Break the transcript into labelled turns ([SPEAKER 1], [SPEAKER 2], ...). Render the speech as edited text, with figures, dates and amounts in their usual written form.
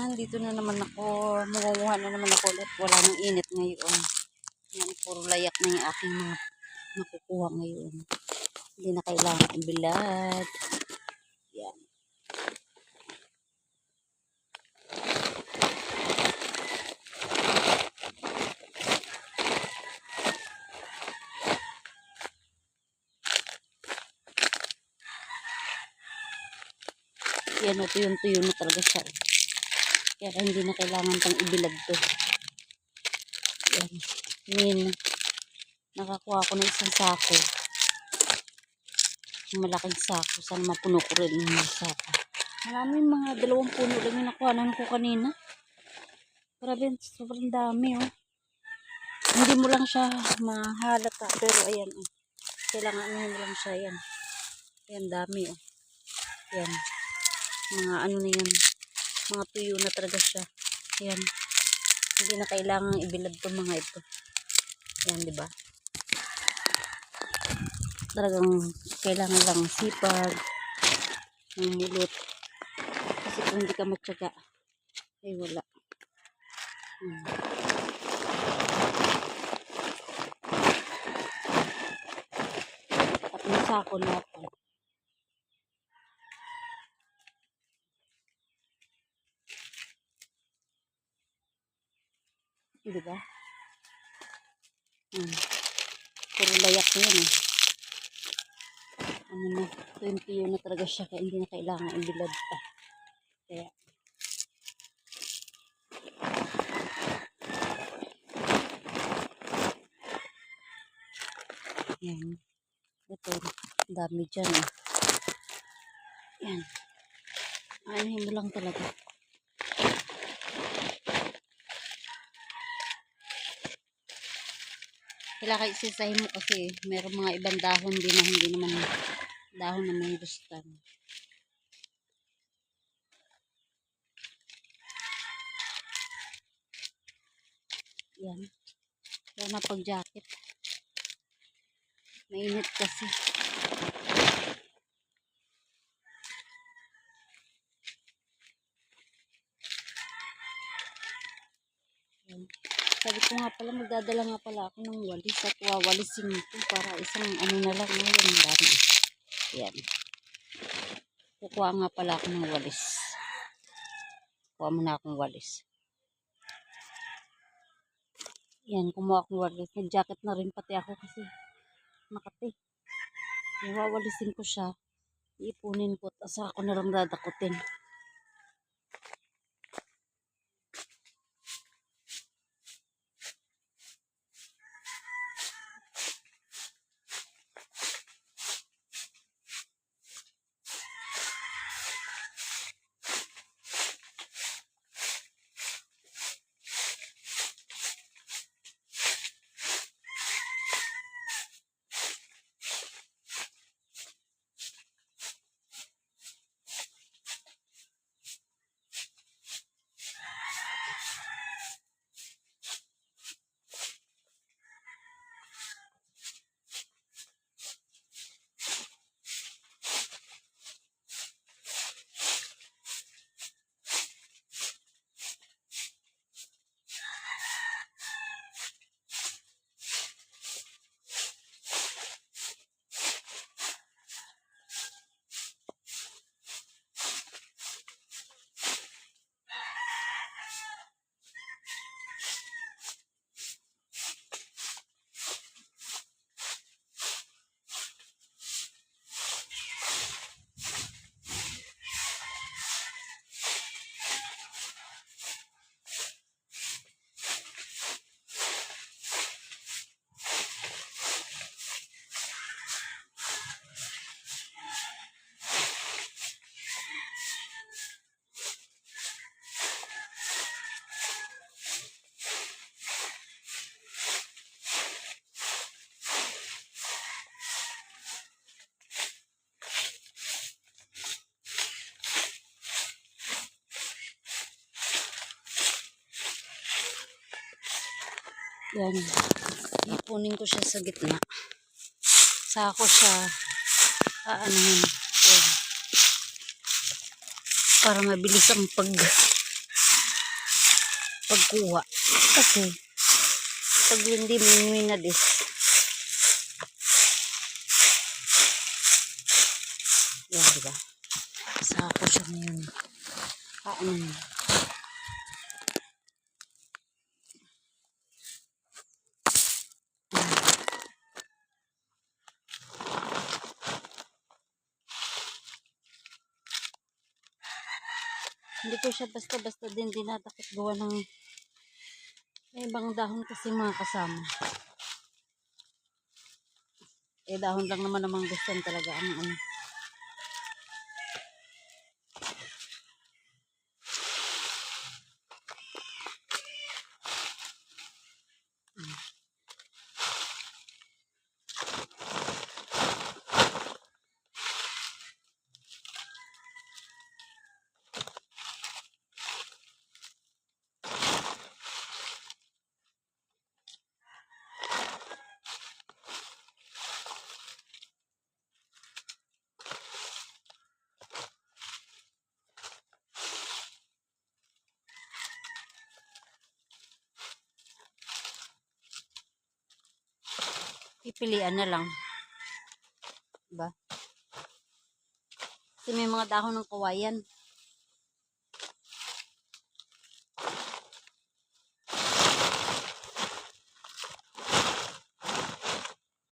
[SPEAKER 1] nandito na naman ako. Mangunguha na naman ako ulit. Wala nang init ngayon. Yan, puro layak na yung aking mga nakukuha ngayon. Hindi na kailangan ibilad. Yan. Yan, tuyo na talaga siya. Kaya hindi na kailangan pang ibilad to. Yan. Nakakuha ko ng isang sako. Malaking sako. Sana mapuno ko rin yung sako. Maraming mga 2 puno lang yung nakuhanan ko kanina. Grabe, sobrang dami oh. Hindi mo lang siya mahalata. Pero ayan oh. Kailangan mo lang siya yan. Ayan, dami oh. Yan. Mga ano na yan. Mga tuyo na talaga siya. Ayan. Hindi na kailangan ibilad itong mga ito. Ayan, diba? Talagang kailangan lang sipag. Mulot. Kasi kung hindi ka matyaga, ay wala. At nasako na ako. Diba? Puro layak na yan eh. Ano na, 20 na talaga siya, kaya hindi na kailangan ibilad pa. Kaya yan. Ito, dami dyan eh. Yan. Aanahin mo lang talaga. Kailangan isisahin mo kasi meron mga ibang dahon din na hindi naman dahon na may gustan. Yan. Kaya na pag jacket. Mainit kasi. Yan. Sabi ko nga pala, magdadala nga pala ako ng walis at wawalisin ito para isang ano na lang ngayon. Dami. Yan. Kukuha nga pala ako ng walis. Kuha muna akong walis. Yan, kumuha akong walis. Nag-jacket na rin pati ako kasi makati. Wawalisin ko siya. Iipunin ko at asa ako na lang dadakutin. Yan. Ipunin ko siya sa gitna. Sako siya. Yan. Para mabilis ang pagkuha. Kasi, pag hindi minadis, yan, diba? Sako siya ngayon. Ano na. Hindi ko siya basta-basta din dinatakot gawa ng may ibang dahon kasi mga kasama. Dahon lang naman ang mangustan talaga ang ano. Pipilian na lang. Diba? Kasi may mga dahon ng kawayan.